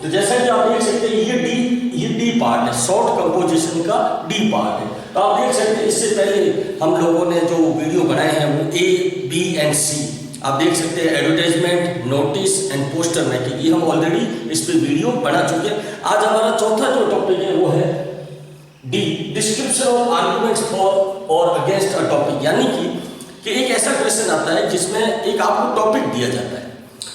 तो जैसा कि आप देख सकते हैं ये डी पार्ट है, शॉर्ट कंपोजिशन का डी पार्ट है। तो आप देख सकते हैं इससे पहले हम लोगों ने जो वीडियो बनाए हैं वो ए, बी एंड सी, आप देख सकते हैं advertisement, notice and poster making, ये हम ऑलरेडी इस पे वीडियो बना चुके हैं। आज हमारा चौथा जो टॉपिक है वो है D, description of arguments for और अगेंस्ट अ टॉपिक, यानी कि एक ऐसा क्वेश्चन आता है जिसमें एक आपको टॉपिक दिया जाता है,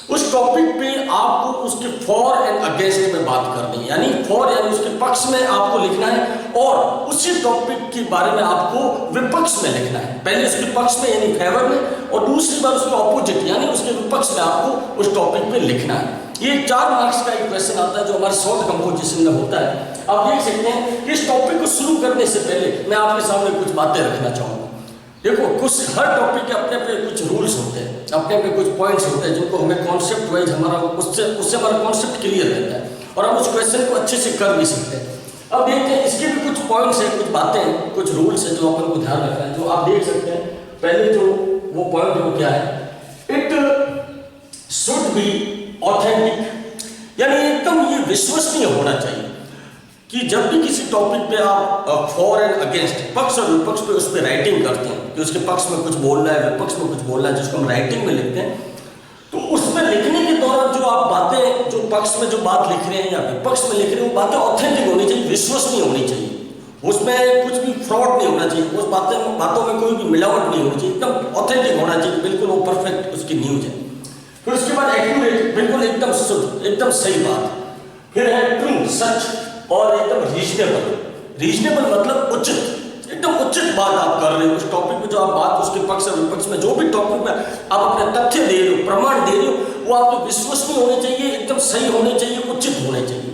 उस टॉपिक पे आपको उसके फॉर एंड अगेंस्ट में बात करनी है, यानी फॉर यानी उसके पक्ष में आपको लिखना है और उसी टॉपिक के बारे में आपको विपक्ष में लिखना है। पहले उसके पक्ष में यानी फेवर में और दूसरी बार उसके ऑपोजिट यानी उसके विपक्ष में आपको उस टॉपिक पे लिखना है। ये 4 मार्क्स का एक क्वेश्चन आता है जो हमारे शॉर्ट कंपोजिशन में होता है। आप देख सकते हैं कि इस टॉपिक को शुरू करने से पहले मैं आपके सामने कुछ बातें रखना चाहूँगा। देखो, कुछ हर टॉपिक के अपने अपने कुछ रूल्स होते हैं, अपने अपने कुछ पॉइंट्स होते हैं जिनको हमें कॉन्सेप्ट वाइज हमारा उससे हमारा कॉन्सेप्ट क्लियर रहता है और हम उस क्वेश्चन को अच्छे से कर भी सकते हैं। अब देखते हैं इसके भी कुछ पॉइंट्स हैं, कुछ बातें हैं, कुछ रूल्स हैं जो अपन को ध्यान रखना है। जो आप देख सकते हैं पहले जो वो पॉइंट वो क्या है, इट शुड बी ऑथेंटिक, यानी एकदम ये विश्वसनीय होना चाहिए कि जब भी किसी टॉपिक पे आप फॉर एंड अगेंस्ट पक्ष और विपक्ष पे उस पर राइटिंग करते हैं कि उसके पक्ष में कुछ बोलना है, विपक्ष में कुछ बोलना है, जिसको हम राइटिंग में लिखते हैं, तो उसमें लिखने के दौरान जो आप बातें, जो पक्ष में जो बात लिख रहे हैं या विपक्ष में लिख रहे हैं, वो बातें ऑथेंटिक होनी चाहिए, विश्वसनीय होनी चाहिए, उसमें कुछ भी फ्रॉड नहीं होना चाहिए, उस बातों में कोई भी मिलावट नहीं होनी चाहिए, एकदम ऑथेंटिक होना चाहिए, बिल्कुल वो परफेक्ट उसकी न्यूज है। फिर उसके बाद एक्यूरेट, बिल्कुल एकदम शुद्ध, एकदम सही बात। फिर है ट्रू, सच और एकदम रीजनेबल मतलब उचित, एकदम उचित बात आप कर रहे हो उस टॉपिक में, जो आप बात उसके पक्ष और विपक्ष में जो भी टॉपिक में आप अपने तथ्य दे रहे हो, प्रमाण दे रहे हो, वो आपके विश्वसनीय होने चाहिए, एकदम सही होने चाहिए, उचित होने चाहिए।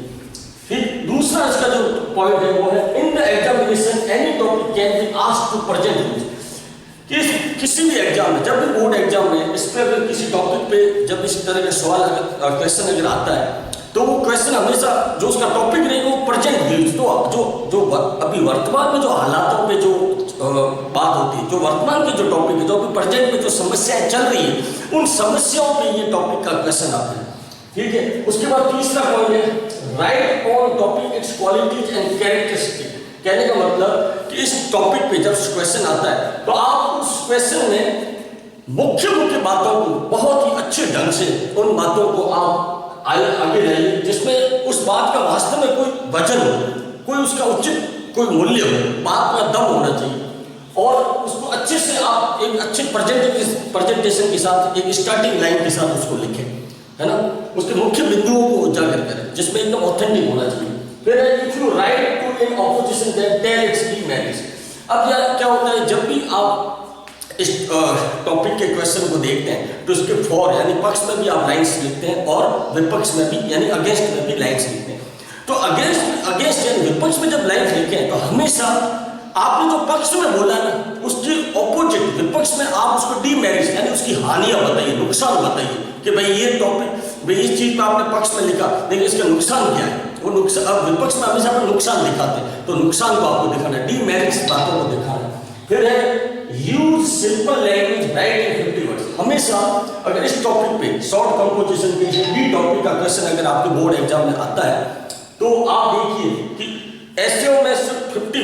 फिर दूसरा इसका जो पॉइंट है वो है in the examination any topic can be asked to present, किसी भी एग्जाम में, जब भी बोर्ड एग्जाम में इस पर किसी टॉपिक पे जब इस तरह का सवाल क्वेश्चन अगर आता है तो वो क्वेश्चन हमेशा जो उसका टॉपिक रहेगा वो प्रेजेंट व्यूज, जो अभी वर्तमान में जो हालातों पे जो बात होती है, जो वर्तमान के जो टॉपिक है, जो अभी प्रेजेंट में जो समस्याएं चल रही है, उन समस्याओं पे ये टॉपिक का क्वेश्चन आता है। ठीक है, उसके बाद तीसरा पॉइंट है right on topic it's qualities and characteristic, कहने का मतलब कि इस टॉपिक पे जब क्वेश्चन आता है तो आप उस क्वेश्चन में मुख्य बातों को बहुत ही अच्छे ढंग से उन बातों को आप आगे लाइए जिसमें उस बात का वास्तव में कोई वजन हो, कोई उसका उचित कोई मूल्य हो, बात में दम होना चाहिए और उसको अच्छे से आप एक अच्छे प्रेजेंटेशन के साथ, एक स्टार्टिंग लाइन के साथ उसको लिखें, है ना, उसके मुख्य बिंदुओं को उजागर करें जिसमें एकदम ऑथेंटिक होना चाहिए। फिर if you write to in opposition then tell its demerits. अब यार क्या होता है, जब भी आप इस टॉपिक के क्वेश्चन को देखते हैं तो उसके फॉर यानी पक्ष में भी आप लाइंस लिखते हैं और विपक्ष में भी यानी अगेंस्ट में भी लाइंस लिखते हैं। तो अगेंस्ट यानी विपक्ष में जब लाइंस लिखें तो हमेशा आपने जो पक्ष में बोला ना उसके ऑपोजिट विपक्ष में आप उसको डीमेरिट्स यानी उसकी हानियां बताइए, नुकसान बताइए कि भाई ये टॉपिक, भाई इस चीज पर आपने पक्ष में लिखा लेकिन इसका नुकसान क्या है, वो नुकसान। अब विपक्ष में हमेशा आप नुकसान दिखाते हैं तो नुकसान को आपको दिखाना है, डीमेरिट्स बातों को दिखाना है। फिर है यूज सिंपल लैंग्वेज, राइट इन 50 वर्ड्स। हमेशा अगर इस टॉपिक पे शॉर्ट कंपोजिशन के हिंदी टॉपिक का क्वेश्चन अगर आपके बोर्ड एग्जाम में आता है तो आप देखिए कि ऐसे में सिर्फ 50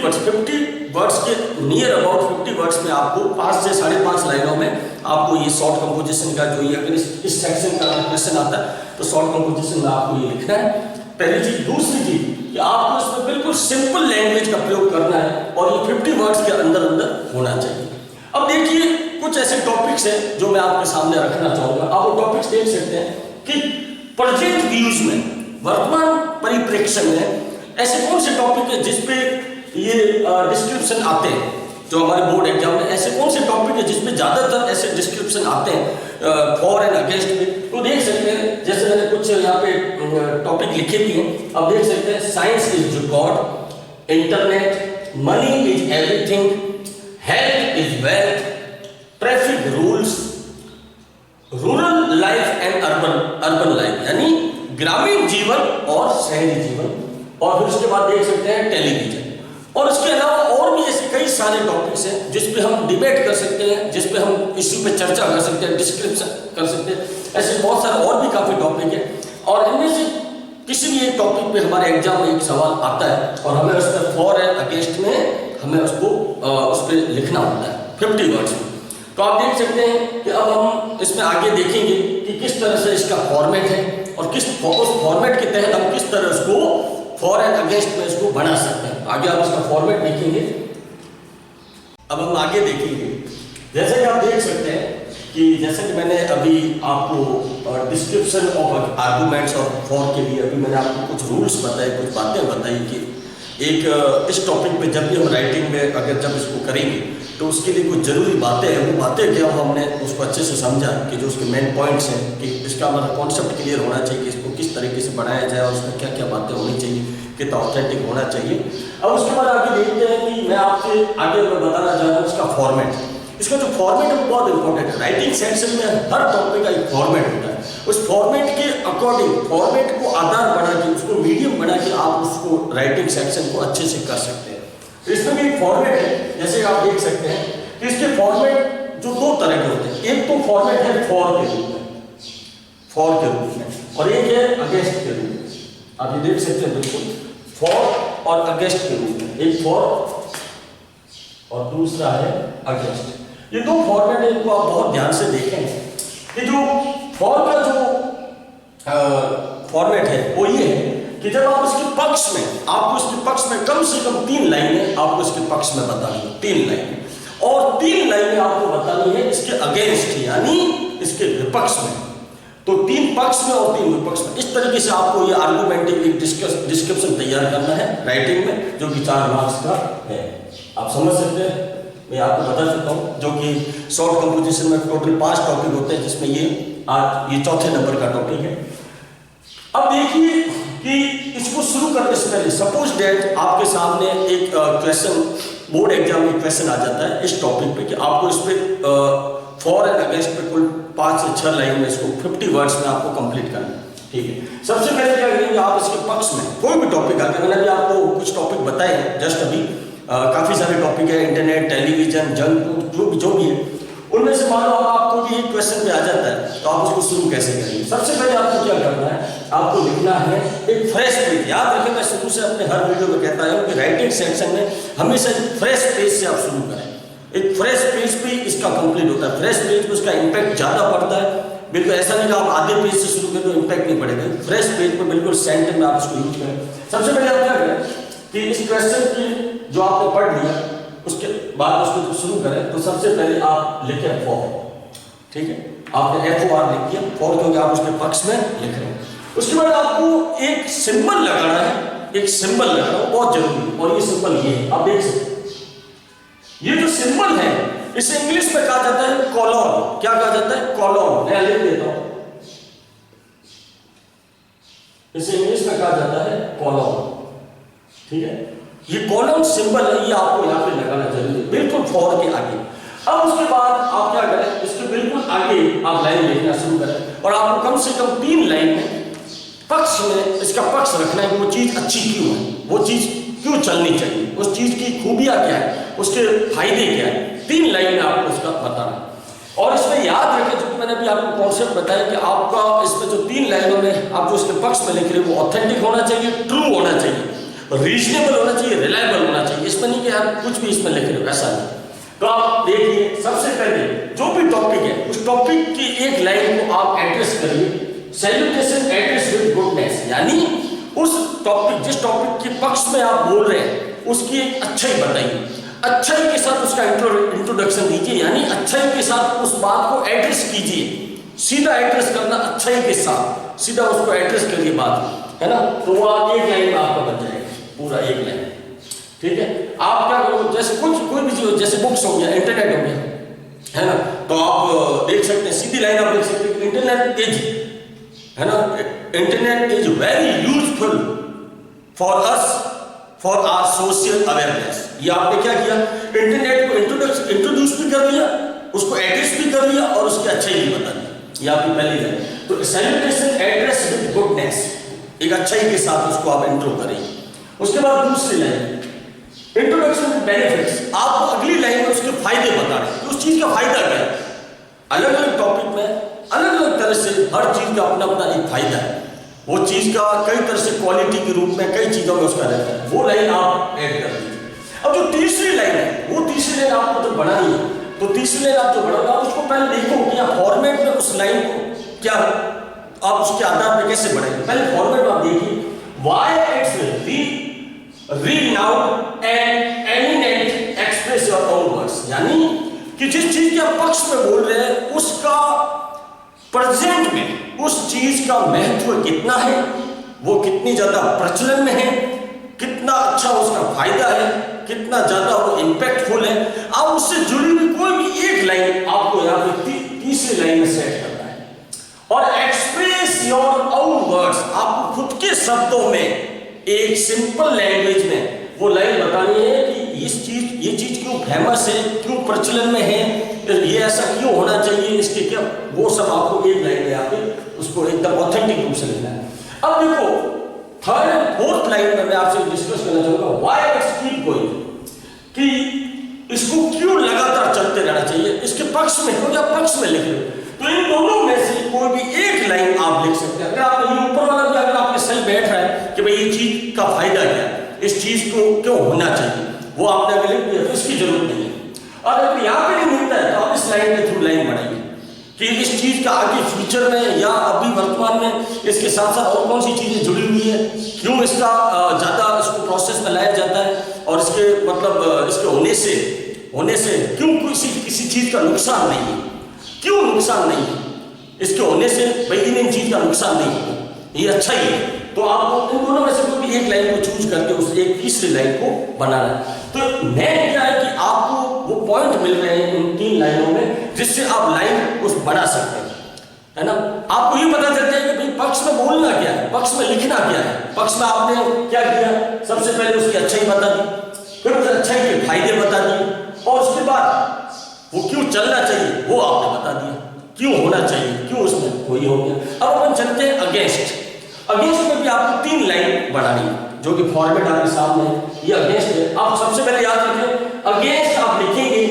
वर्ड्स के नियर अबाउट 50 वर्ड्स में आपको 5 से 5.5 लाइनों में आपको ये शॉर्ट कंपोजिशन का जो ये अगर इस सेक्शन का क्वेश्चन आता है तो शॉर्ट कंपोजिशन में आपको ये लिखना है, पहली चीज। दूसरी चीज कि आपको इसमें बिल्कुल सिंपल लैंग्वेज का प्रयोग करना है और ये 50 वर्ड्स के अंदर होना चाहिए। अब देखिए कुछ ऐसे टॉपिक्स हैं जो मैं आपके सामने रखना चाहूंगा, आप वो टॉपिक्स देख सकते हैं कि प्रेजेंट व्यूज में, वर्तमान परिप्रेक्ष्य में ऐसे कौन से टॉपिक है जिसपे ये डिस्क्रिप्शन आते हैं, जो हमारे बोर्ड एग्जाम में ऐसे कौन से टॉपिक है जिसमें ज्यादातर ऐसे डिस्क्रिप्शन आते हैं फॉर एंड अगेंस्ट में। तो देख सकते हैं जैसे मैंने कुछ यहाँ पे टॉपिक लिखे भी हैं, अब देख सकते हैं science is God, internet, money is everything, health is wealth, traffic rules, rural life and urban life यानी ग्रामीण जीवन और शहरी जीवन, और फिर उसके बाद देख सकते हैं टेलीविजन। और इसके अलावा और भी ऐसे कई सारे टॉपिक्स हैं जिस पे हम डिबेट कर सकते हैं, जिस पे हम इश्यू पे चर्चा कर सकते हैं, डिस्क्रिप्शन कर सकते हैं, ऐसे बहुत सारे और भी काफी टॉपिक हैं। और इनमें से किसी भी हमारे एग्जाम में एक सवाल आता है और हमें उस पर फॉर एंड अगेंस्ट में हमें उसको उस पर लिखना होता है 50 वर्ड्स में। तो आप देख सकते हैं कि अब हम इसमें आगे देखेंगे कि किस तरह से इसका फॉर्मेट है और उस फॉर्मेट के तहत हम किस तरह उसको फॉर एंड अगेंस्ट में इसको बना सकते हैं। आगे आप इसका फॉर्मेट देखेंगे। अब हम आगे देखेंगे, जैसे कि आप देख सकते हैं कि जैसे कि मैंने अभी आपको डिस्क्रिप्शन ऑफ आर्गूमेंट्स और फॉर के लिए अभी मैंने आपको कुछ रूल्स बताए, कुछ बातें बताई कि एक इस टॉपिक पे जब भी हम राइटिंग में अगर जब इसको करेंगे तो उसके लिए कुछ ज़रूरी बातें हैं। वो बातें क्या हमने उसको अच्छे से समझा कि जो उसके मेन पॉइंट्स हैं कि इसका हमारा कॉन्सेप्ट क्लियर होना चाहिए कि इसको किस तरीके से बनाया जाए और उसमें क्या क्या बातें होनी चाहिए, कितना ऑथेंटिक होना चाहिए। अब उसके बाद आगे देखते हैं कि मैं आपसे आगे मैं बताना चाह रहा हूँ इसका फॉर्मेट। इसका जो फॉर्मेट है वो बहुत इंपॉर्टेंट है। राइटिंग सेक्शन में हर टॉपिक का एक फॉर्मेट होता है। उस फॉर्मेट के अकॉर्डिंग फॉर्मेट को आधार बना के उसको मीडियम बना के आप उसको राइटिंग सेक्शन को अच्छे से कर सकते हैं। तो इसमें भी एक फॉर्मेट है, जैसे आप देख सकते हैं कि इसके फॉर्मेट जो दो तरह के होते हैं। एक तो फॉर्मेट है फॉर के रूप में और एक है अगेंस्ट के रूप में। आप ये देख सकते हैं बिल्कुल फॉर और अगेंस्ट के रूप में, एक फॉर और दूसरा है अगेंस्ट। ये दो फॉर्मेट है, इनको आप बहुत ध्यान से देखें कि जो फॉर का जो फॉर्मेट है वो ये है कि जब आप इसके पक्ष में, आपको इसके पक्ष में कम से कम 3 लाइनें आपको इसके पक्ष में बतानी है, 3 लाइनें, और 3 लाइनें आपको बतानी है इसके अगेंस्ट यानी इसके विपक्ष में। तो 3 पक्ष में और 3 विपक्ष में, इस तरीके से आपको ये आर्गुमेंटिव डिस्क्रिप्शन तैयार करना है राइटिंग में, जो कि 4 मार्क्स का है। आप समझ सकते हैं, मैं आपको बता चुका हूँ, जो कि शॉर्ट कंपोजिशन में टोटल 5 टॉपिक होते हैं, जिसमें ये चौथे नंबर का टॉपिक है। अब देखिए कि इसको शुरू करने से पहले सपोज दैट आपके सामने एक क्वेश्चन, बोर्ड एग्जाम में क्वेश्चन आ जाता है इस टॉपिक पे कि आपको इस पे फॉर एंड अगेंस्ट पे कुल 5 से 6 लाइन में इसको 50 वर्ड्स में आपको कंप्लीट करना है। ठीक है, सबसे पहले क्या करेंगे, आप इसके पक्ष में कोई भी टॉपिक आकर, मैंने अभी आपको कुछ टॉपिक बताए हैं जस्ट अभी, काफ़ी सारे टॉपिक है, इंटरनेट, टेलीविजन, जंक फूड, जो भी है, उनमें से मान लो आपको भी एक क्वेश्चन पे आ जाता है तो आप उसको शुरू कैसे करेंगे। सबसे पहले आपको क्या करना है, आपको लिखना है एक फ्रेश पेज। याद रखें, मैं शुरू से अपने हर वीडियो में कहता हूँ कि राइटिंग सेक्शन में हमेशा एक फ्रेश पेज से आप शुरू करें। एक फ्रेश पेज पे इसका कंप्लीट होता है। फ्रेश पेज पे उसका इम्पैक्ट ज़्यादा पड़ता है। बिल्कुल ऐसा नहीं कि आप आधे पेज से शुरू करें तो इम्पैक्ट नहीं पड़ेगा। फ्रेश पेज पे बिल्कुल सेंटर में आप इसको यूज करें। सबसे पहले आप क्या करें कि इस क्वेश्चन की जो आपने पढ़ लिया उसके बाद उसको जब शुरू करें तो सबसे पहले आप लिखें फॉर। ठीक है, आपने FOR लिख दिया, फॉर, क्योंकि आप उसके पक्ष में लिख रहे हैं। उसके बाद आपको एक सिंबल लगाना है, एक सिंबल लगाना बहुत जरूरी है, और ये सिंबल ये है, आप देख सकते हैं। ये जो सिंबल है इसे इंग्लिश में कहा जाता है कॉलम। क्या कहा जाता है? कॉलम। मैं लिख देता हूं, इसे इंग्लिश में कहा जाता है कॉलम। ठीक है, ये कॉलम सिंबल है, ये आपको यहां पे लगाना जरूरी है, बिल्कुल फॉर के आगे। अब उसके बाद आप क्या करें, इसके बिल्कुल आगे आप लाइन लिखना शुरू करें, और आपको कम से कम 3 लाइन में पक्ष में इसका पक्ष रखना है कि वो चीज अच्छी क्यों है, वो चीज क्यों चलनी चाहिए, उस चीज की खूबियां क्या है, उसके फायदे क्या है। 3 लाइन में आपको उसका बताना है। और इसमें याद रखें, जो मैंने अभी आपको कॉन्सेप्ट बताया कि आपका इसमें जो 3 लाइनों में आप जो उसके पक्ष में लिख रहे हो वो ऑथेंटिक होना चाहिए, ट्रू होना चाहिए, रीजनेबल होना चाहिए, रिलायबल होना चाहिए। इसमें नहीं कि आप कुछ भी इसमें लिख रहे हो, ऐसा नहीं। तो आप देखिए, सबसे पहले जो भी टॉपिक है उस टॉपिक की एक लाइन को आप एड्रेस करिए, सैल्यूटेशन एड्रेस विद गुडनेस, यानी उस टॉपिक, जिस टॉपिक के पक्ष में आप बोल रहे हैं उसकी एक अच्छाई बताइए, अच्छाई के साथ उसका इंट्रोडक्शन दीजिए, यानी अच्छाई के साथ उस बात को एड्रेस कीजिए। सीधा एड्रेस करना, अच्छाई के साथ सीधा उसको एड्रेस करिए बात, है ना। तो वो आप एक लाइन में आपका बन जाएगा, पूरा एक लाइन। ठीक है, आप क्या करो, जैसे कोई भी चीज, जैसे बुक्स हो गया, इंटरनेट हो गया, है ना, तो आप देख सकते हैं, सीधी लाइन आप देख सकते हैं, इंटरनेट इज, है ना, internet is very useful for us for our social awareness. ये आपने क्या किया, इंटरनेट को इंट्रोड्यूस भी कर लिया, उसको एड्रेस भी कर लिया और उसकी अच्छाई भी बता दी। ये आपकी पहली लाइन। तो सैल्यूटेशन एड्रेस विद गुडनेस, एक अच्छाई के साथ उसको आप इंट्रो करेंगे। उसके बाद दूसरी लाइन, इंट्रोडक्शन विद बेनिफिट्स, आपको अगली लाइन में उसके फायदे बता रहे हैं कि उस चीज का फायदा क्या है। अलग अलग टॉपिक में अलग अलग तरह से हर चीज का अपना अपना एक फायदा है, वो चीज का कई तरह से क्वालिटी के रूप में कई चीजों में उसका रहता है, वो लाइन आप ऐड कर दीजिए। अब जो तीसरी लाइन है, वो तीसरी लाइन आपको तो बनानी है, तो तीसरी लाइन आप जो बनाओगे आप उसको पहले देखो कि आप फॉर्मेट में उस लाइन को क्या आप उसके आधार पर कैसे बढ़ाएंगे। पहले फॉर्मेट में आप देखिए, why it's renowned and eminent express your own words, यानी कि जिस चीज के आप पक्ष में बोल रहे हैं उसका प्रेजेंट में उस चीज का महत्व कितना है, वो कितनी ज्यादा प्रचलन में है, कितना अच्छा उसका फायदा है, कितना ज्यादा वो इंपैक्टफुल है। अब उससे जुड़ी हुई कोई भी एक लाइन आपको यहाँ पे तीसरी लाइन में सेट करना है और एक्सप्रेस योर ओन वर्ड्स, आपको खुद के शब्दों में एक सिंपल लैंग्वेज में वो लाइन बतानी है कि ये चीज क्यों फेमस है, क्यों प्रचलन में है, ये ऐसा क्यों होना चाहिए, इसके क्या, वो सब आपको एक लाइन में आके उसको एकदम ऑथेंटिक रूप से लिखना है। अब देखो थर्ड एंड फोर्थ लाइन में मैं आपसे डिस्कस करना चाहूंगा व्हाई इट्स कीप गोइंग, कि इसको क्यों लगातार चलते रहना चाहिए, इसके पक्ष में, क्योंकि आप पक्ष में लिख रहे हो तो इन दोनों में से कोई भी एक लाइन आप लिख सकते हैं। अगर आप ये ऊपर वाला भी अगर आपके सही बैठ रहा है कि भाई ये चीज का फायदा क्या है, इस चीज को क्यों होना चाहिए, वो आपने अगर लिख दिया तो इसकी जरूरत नहीं है। और अगर यहाँ पे नहीं मिलता है तो आप इस लाइन के थ्रू लाइन बढ़ाइए कि इस चीज का आगे फ्यूचर में या अभी वर्तमान में इसके साथ साथ और कौन सी चीजें जुड़ी हुई है, क्यों इसका ज्यादा इसको प्रोसेस में लाया जाता है और इसके मतलब इसके होने से क्यों किसी चीज का नुकसान नहीं है, क्यों नुकसान नहीं है, इसके होने से भाई इन चीज का नुकसान नहीं होगा, ये अच्छा ही है। तो आपको इन दोनों में से कोई भी एक लाइन को चूज करके उस एक तीसरी लाइन को बनाना है। तो नेट क्या है कि आपको वो पॉइंट मिल रहे हैं इन तीन लाइनों में जिससे आप लाइन उस बना सकते हैं, है ना। आपको ये पता चलता है कि भाई पक्ष में बोलना क्या है, पक्ष में लिखना क्या है। पक्ष में आपने क्या किया, सबसे पहले उसकी अच्छाई बता दी, फिर उस अच्छाई के फायदे बता दिए और उसके बाद वो क्यों चलना चाहिए वो आपने बता दिया, क्यों होना चाहिए, क्यों उसमें कोई हो गया। अब अपन चलते हैं अगेंस्ट में भी आपको तीन लाइन बनानी है जो कि फॉर्मेट आपके सामने है, ये अगेंस्ट है। आप सबसे पहले याद रखें अगेंस्ट आप लिखेंगे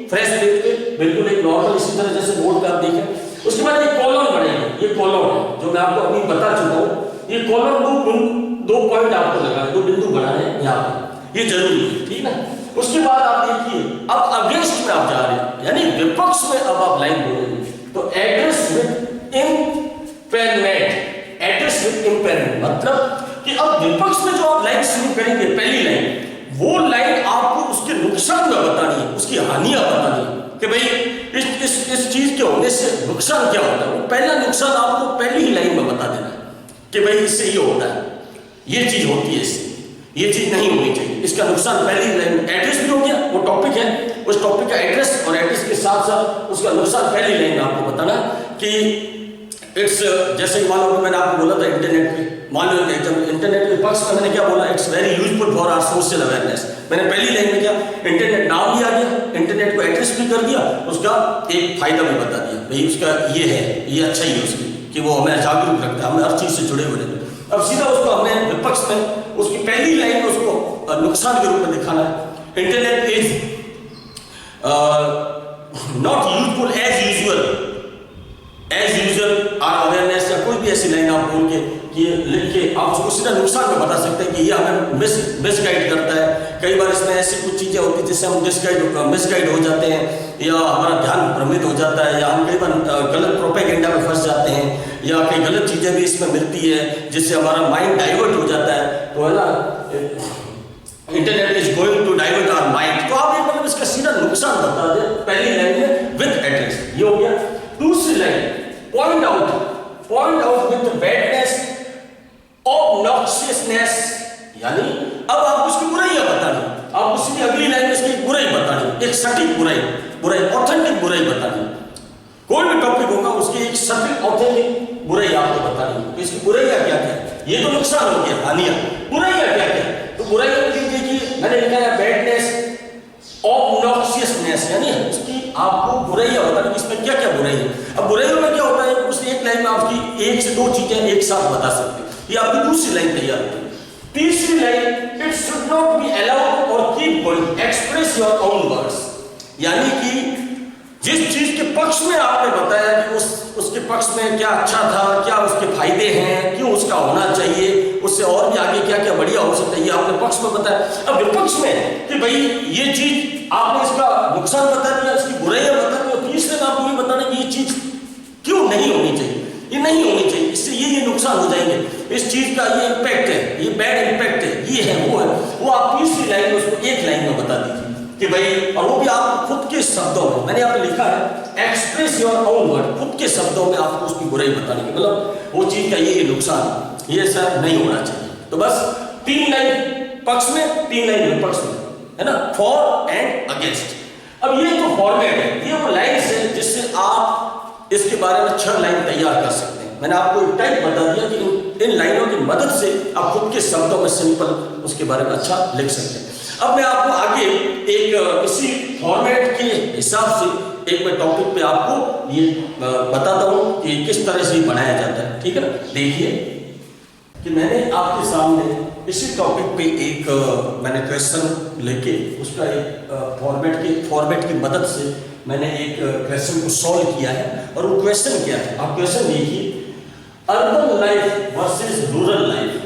फ्रेश लिख के बिल्कुल एक नॉर्मल इसी तरह जैसे बोर्ड पे आप देखें, उसके बाद एक कॉलम बनाएंगे, ये कॉलम है जो मैं आपको अभी बता चुका हूँ। ये कॉलम दो पॉइंट आपको लगाने, दो बिंदु बनाने हैं यहाँ पर, ये जरूरी है, ठीक है। उसके बाद आप देखिए अब अगेंस्ट में आप जा रहे हैं यानी विपक्ष में अब आप लाइन बोलेंगे तो एड्रेस विद इम्पेरमेंट, एड्रेस विद इम्पेरमेंट मतलब कि अब विपक्ष में जो आप लाइन शुरू करेंगे पहली लाइन, वो लाइन आपको उसके नुकसान में बतानी है, उसकी हानियां बतानी है कि भाई इस चीज के होने से नुकसान क्या होता है। वो पहला नुकसान आपको पहली ही लाइन में बता देना है कि भाई इससे ये होता है, ये चीज होती है, इससे ये चीज नहीं होनी चाहिए, इसका नुकसान पहली लाइन में। एड्रेस भी हो गया, वो टॉपिक है, उस टॉपिक का एड्रेस और एड्रेस के साथ साथ उसका नुकसान पहली लाइन में आपको बताना कि इट्स, जैसे कि मान लो मैंने आपको बोला था इंटरनेट पे, मान लो इंटरनेट के पक्ष में मैंने क्या बोला, it's very useful for our social awareness. मैंने पहली लाइन में क्या इंटरनेट नाम भी आ गया, इंटरनेट को एड्रेस भी कर दिया, उसका एक फायदा भी बता दिया, भाई उसका ये है, ये अच्छा ही है उसकी कि वो हमें जागरूक रखता है, हमें हर चीज से जुड़े हुए रहते हैं। अब सीधा उसको हमने विपक्ष में उसकी पहली लाइन में उसको नुकसान के रूप में दिखाना है। Internet is not useful as usual our awareness, या कोई भी ऐसी लाइन आप बोल के ये लिख के आप उसको सीधा नुकसान में बता सकते हैं कि ये हमें मिसगाइड करता है। कई बार इसमें ऐसी कुछ चीजें होती है जिससे हम मिसगाइड हो जाते हैं या हमारा ध्यान भ्रमित हो जाता है या हम कई बार गलत प्रोपेगेंडा में फंस जाते हैं या कई गलत चीजें भी इसमें मिलती है जिससे हमारा माइंड डाइवर्ट हो जाता है। तो है ना, internet is going to divert our mind, तो आप एक मतलब इसका सीधा नुकसान बता दें पहली लाइन में विद एड्रेस, ये हो गया। दूसरी line point out with badness obnoxiousness, यानी अब आप उसकी बुराइयां बतानी, आप उसकी अगली लाइन में इसकी बुराई बतानी, एक सटीक बुराई ऑथेंटिक बुराई बतानी। कोई भी टॉपिक होगा उसकी एक सटीक ऑथेंटिक बुराई आपको बतानी है। तो इसकी बुराइयां क्या क्या, ये तो नुकसान हो गया, हानियां, बुराइयां क्या क्या। तो बुराइयां देखिए मैंने लिखा है बैडनेस ऑब्नॉक्शियसनेस, यानी उसकी आपको बुराइयां बतानी, इसमें क्या क्या बुराई है। अब बुराइयों में क्या होता है, उस एक लाइन में आपकी एक से दो चीजें एक साथ बता सकते हैं, ये आपकी दूसरी लाइन तैयार होती है। तीसरी line it should not be allowed और keep going, express your own words, यानी कि जिस चीज के पक्ष में आपने बताया कि उसके पक्ष में क्या अच्छा था, क्या उसके फायदे हैं, क्यों उसका होना चाहिए, उससे और भी आगे क्या क्या बढ़िया हो सकता है, ये आपने पक्ष में बताया। अब विपक्ष में कि भाई ये चीज आपने इसका नुकसान बता दिया, इसकी बुराइयां बता दी, और तीसरे में आपको ये बताना कि ये चीज क्यों नहीं होनी चाहिए, ये नहीं होनी चाहिए, इससे ये नुकसान हो जाएंगे, इस चीज का ये इम्पैक्ट है, ये बैड इम्पैक्ट है, ये है वो है, वो आप तीसरी लाइन में उसको एक लाइन में बता दीजिए कि भाई, और वो भी आप खुद के शब्दों में, मैंने यहाँ पे लिखा है एक्सप्रेस योर ओन वर्ड, खुद के शब्दों में आपको उसकी बुराई बताने की, मतलब वो चीज का ये नुकसान, ये सब नहीं होना चाहिए। तो बस 3 लाइन पक्ष में, 3 लाइन विपक्ष में, है ना, फॉर एंड अगेंस्ट। अब ये जो फॉर्मेट है, ये वो लाइन है जिससे आप इसके बारे में 6 लाइन तैयार कर सकते हैं। मैंने आपको एक टाइप बता दिया कि इन लाइनों की मदद से आप खुद के शब्दों में सिंपल उसके बारे में अच्छा लिख सकते हैं। अब मैं आपको आगे एक इसी फॉर्मेट के हिसाब से एक मैं टॉपिक पे आपको ये बताता हूँ कि किस तरह से बनाया जाता है, ठीक है ना। देखिए कि मैंने आपके सामने इसी टॉपिक पे एक मैंने क्वेश्चन लेके उसका एक फॉर्मेट की मदद से मैंने एक क्वेश्चन को सॉल्व किया है। और वो क्वेश्चन क्या है, आप क्वेश्चन देखिए, urban life versus rural life,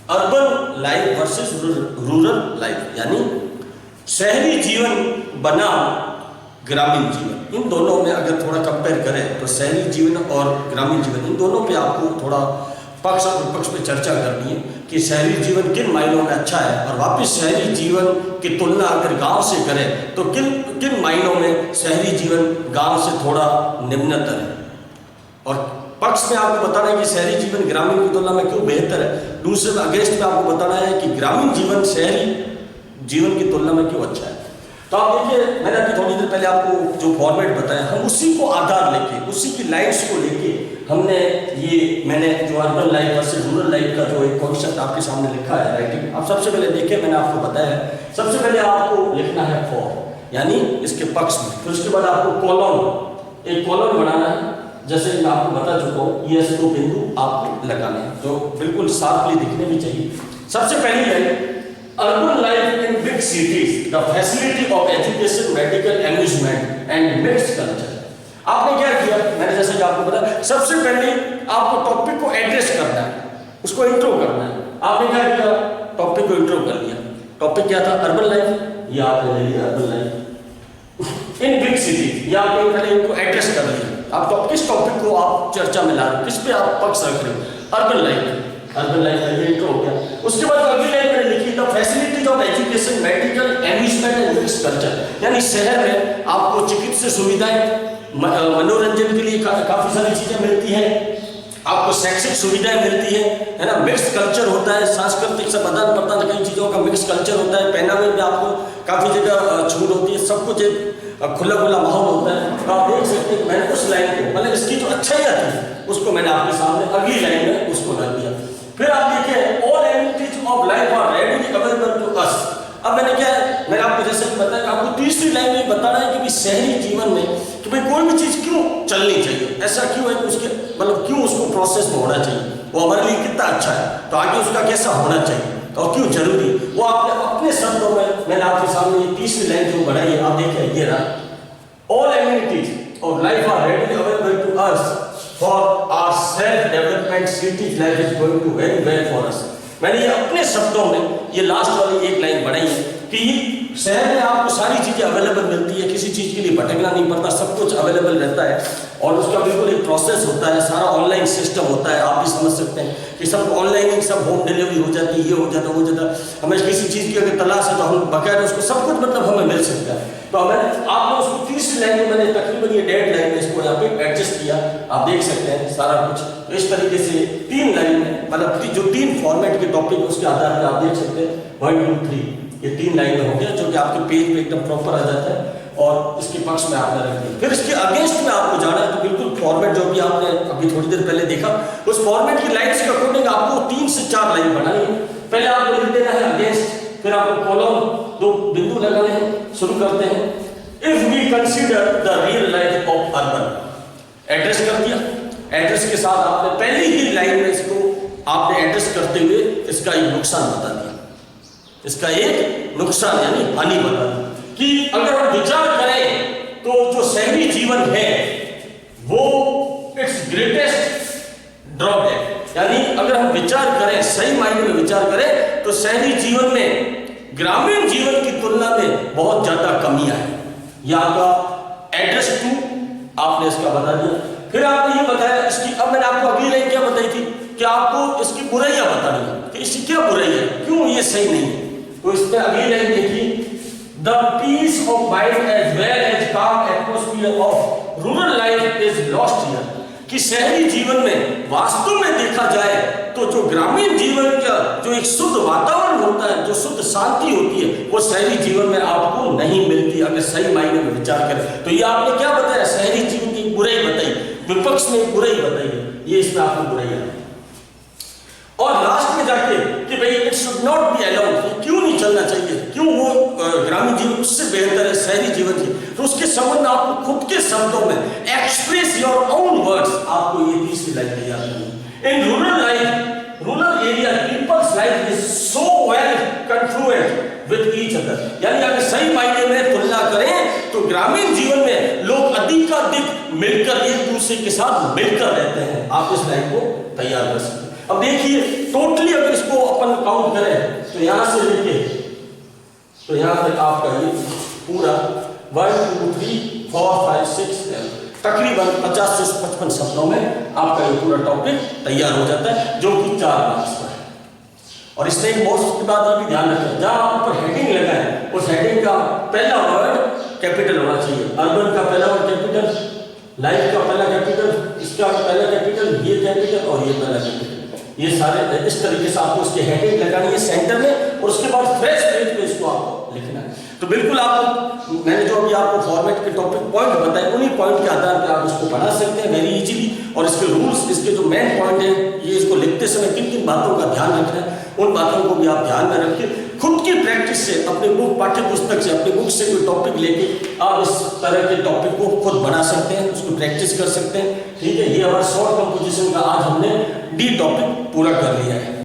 urban life versus rural life, यानी शहरी जीवन बनाम ग्रामीण जीवन। इन दोनों में अगर थोड़ा कंपेयर करें तो शहरी जीवन और ग्रामीण जीवन, इन दोनों पे आपको थोड़ा पक्ष और विपक्ष पे चर्चा करनी है कि शहरी जीवन किन मायनों में अच्छा है, और वापस शहरी जीवन की तुलना अगर गांव से करें तो किन मायनों में शहरी जीवन गांव से थोड़ा निम्नतर है। और पक्ष में आपको बताना है कि शहरी जीवन ग्रामीण की तुलना में क्यों बेहतर है, दूसरे में अगेंस्ट में आपको बताना है कि ग्रामीण जीवन शहरी जीवन की तुलना में क्यों अच्छा है। तो आप देखिए, मैंने अभी थोड़ी देर पहले आपको जो फॉर्मेट बताया, हम उसी को आधार लेके, उसी की लाइन्स को लेके हमने मैंने जो urban life versus rural life का जो एक कॉन्सेप्ट आपके सामने लिखा है राइटिंग, आप सबसे पहले देखिए, मैंने आपको बताया है सबसे पहले आपको लिखना है फॉर, यानी इसके पक्ष में, फिर उसके बाद आपको कॉलम, एक कॉलम बनाना है, जैसे मैं आपको बता चुका हूँ, ये ऐसे 2 बिंदु आपको लगाने हैं जो बिल्कुल शार्पली दिखने भी चाहिए। सबसे पहली line, urban life in big cities, the facility of education, medical, amusement and mixed culture. आपने क्या किया, मैंने जैसे कि आपको बताया, सबसे पहले आपको टॉपिक को एड्रेस करना है, उसको इंट्रो करना है। आपने क्या किया, टॉपिक को इंट्रो कर लिया। टॉपिक क्या था, अर्बन लाइफ, ये आपने ले लिया urban life in big cities, ये आपने पहले इनको एड्रेस कर लिया। आप किस टॉपिक को आप चर्चा में ला रहे हो, किस पे आप पक्ष रख रहे हो, अर्बन लाइफ, अर्बन लाइफ का ये इंट्रो हो गया। उसके बाद अगली लाइन मैंने लिखी, the facilities of education, medical, amusement and mixed culture, यानी शहर में आपको चिकित्सा सुविधाएं, मनोरंजन के लिए काफी सारी चीजें मिलती हैं, आपको शैक्षिक सुविधाएं मिलती है ना, मिक्स्ड कल्चर होता है, सांस्कृतिक सब आदान प्रदान, कई चीजों का मिक्स कल्चर होता है, पहनावे में आपको काफी जगह छूट होती है, सब कुछ एक खुला खुला माहौल होता है। तो आप देख सकते हैं मैंने उस लाइन को, मतलब इसकी जो अच्छाइयाँ थी उसको मैंने आपके सामने अगली लाइन में उसको रख दिया। फिर आप देखिए, all amenities of life are readily available to us. अब मैंने क्या है, मैंने आपको जैसे बताया कि आपको तीसरी लाइन में बताना है कि भाई शहरी जीवन में कि भाई कोई भी चीज क्यों चलनी चाहिए, ऐसा क्यों है कि उसके मतलब क्यों उसको प्रोसेस में होना चाहिए, वो हमारे लिए कितना अच्छा है, तो आगे उसका कैसा होना चाहिए और क्यों जरूरी, वो आपने अपने शब्दों में मैंने आपके सामने ये तीसरी लाइन जो बढ़ाई है, आप देखिए ये रहा, all amenities of life are readily available to us for our self development, city life is going to very well for us. मैंने ये अपने शब्दों में ये लास्ट वाली एक लाइन बढ़ाई है कि शहर में आपको सारी चीजें अवेलेबल मिलती है, किसी चीज के लिए भटकना नहीं पड़ता, सब कुछ अवेलेबल रहता है, और उसका बिल्कुल एक प्रोसेस होता है, सारा ऑनलाइन सिस्टम होता है। आप भी समझ सकते हैं कि सब ऑनलाइन ही सब होम डिलीवरी हो जाती है, ये हो जाता, वो जाता, हमें किसी चीज़ की अगर तलाश है तो हम बकायदा उसको सब कुछ मतलब हमें मिल सकता है। तो हमें आपने उसको तीसरी लाइन में मैंने तकरीबन ये डेढ़ लाइन में इसको यहाँ पे एडजस्ट किया, आप देख सकते हैं सारा कुछ। तो इस तरीके से 3 लाइन में मतलब जो 3 फॉर्मेट के टॉपिक उसके आधार पर आप देख सकते हैं 1 2 3 ये 3 लाइन में हो गया, जो कि आपके पेज पे एकदम प्रॉपर आ जाता है और इसके पक्ष में आपने रख दिया। फिर इसके अगेंस्ट में आपको जाना है तो बिल्कुल फॉर्मेट जो भी आपने अभी थोड़ी देर पहले देखा, उस फॉर्मेट की लाइन्स के अकॉर्डिंग आपको 3 से 4 लाइन बनानी है। पहले आपको लिख देना है अगेंस्ट, फिर आपको कॉलम 2 बिंदु लगाने हैं। शुरू करते हैं, if we consider the real life of urban, address कर दिया। एड्रेस के साथ आपने पहली ही लाइन में इसको आपने एड्रेस करते हुए इसका एक नुकसान बता दिया, इसका एक नुकसान यानी हानि बता दी कि अगर हम विचार करें तो तो जो शहरी जीवन है वो इट्स ग्रेटेस्ट ड्रॉबैक, यानी अगर हम विचार करें, सही मायने में विचार करें, तो शहरी जीवन में ग्रामीण जीवन की तुलना में बहुत ज्यादा कमियां हैं। ये आपका एड्रेस 2 आपने इसका बता दिया। फिर आपने ये बताया इसकी, अब मैंने आपको अगली लाइन क्या बताई थी कि आपको इसकी बुराइयां बतानी है कि इसकी क्या बुराई है, क्यों ये सही नहीं है। तो इसमें अगली लाइन देखिए, the peace of mind as well as calm atmosphere of rural life is lost here, कि शहरी जीवन में वास्तव में देखा जाए तो जो ग्रामीण जीवन का जो एक शुद्ध वातावरण होता है, जो शुद्ध शांति होती है, वो शहरी जीवन में आपको नहीं मिलती अगर सही मायने में विचार करें। तो ये आपने क्या बताया, शहरी जीवन की बुराई बताई, विपक्ष में बुराई बताई है, ये इसमें आपको बुराई है। और लास्ट में जाके कि भाई it should not be allowed, क्यों नहीं चलना चाहिए, क्यों वो ग्रामीण जीवन उससे बेहतर है शहरी जीवन की, तो उसके संबंध में आपको खुद के शब्दों में एक्सप्रेस योर ओन वर्ड्स, आपको ये तीसरी लाइन तैयार करनी है। In rural life, rural area peoples life is so well confluent with each other, यानी अगर सही मायने में तुलना करें तो ग्रामीण जीवन में लोग अधिकाधिक मिलकर एक दूसरे के साथ मिलकर रहते हैं। आप इस लाइन को तैयार कर सकते हैं। अब देखिए टोटली अगर इसको अपन काउंट करें तो यहां से लेके तो यहां तक आपका ये पूरा 1 2 3 4 5 6 7 तकरीबन 50 से 55 शब्दों में आपका ये पूरा टॉपिक तैयार हो जाता है, जो कि 4 मार्क्स का है। और इसमें एक बहुत की बात आप भी ध्यान रखें, जहां आप ऊपर हेडिंग लगाएं उस हेडिंग का पहला वर्ड कैपिटल होना चाहिए। अर्बन का पहला वर्ड कैपिटल, लाइफ का पहला कैपिटल, इसका पहला कैपिटल, ये कैपिटल और ये पहला कैपिटल, ये सारे इस तरीके से आपको इसके हेडिंग लगानी है सेंटर में, और उसके बाद फ्रेश पेज पे इसको आपको लिखना है। तो बिल्कुल आप, मैंने जो अभी आपको फॉर्मेट के टॉपिक पॉइंट बताए, उन्हीं पॉइंट के आधार पर आप इसको बना सकते हैं वेरी इजीली। और इसके रूल्स, इसके जो मेन पॉइंट है, ये इसको लिखते समय किन किन बातों का ध्यान रखना है, उन बातों को भी आप ध्यान में रखिए। खुद की प्रैक्टिस से, अपने बुक, पाठ्य पुस्तक से, अपने बुक से कोई टॉपिक लेके आप इस तरह के टॉपिक को खुद बना सकते हैं, उसको प्रैक्टिस कर सकते हैं। ठीक है, ये हमारा शॉर्ट कंपोजिशन का आज हमने डी टॉपिक पूरा कर लिया है।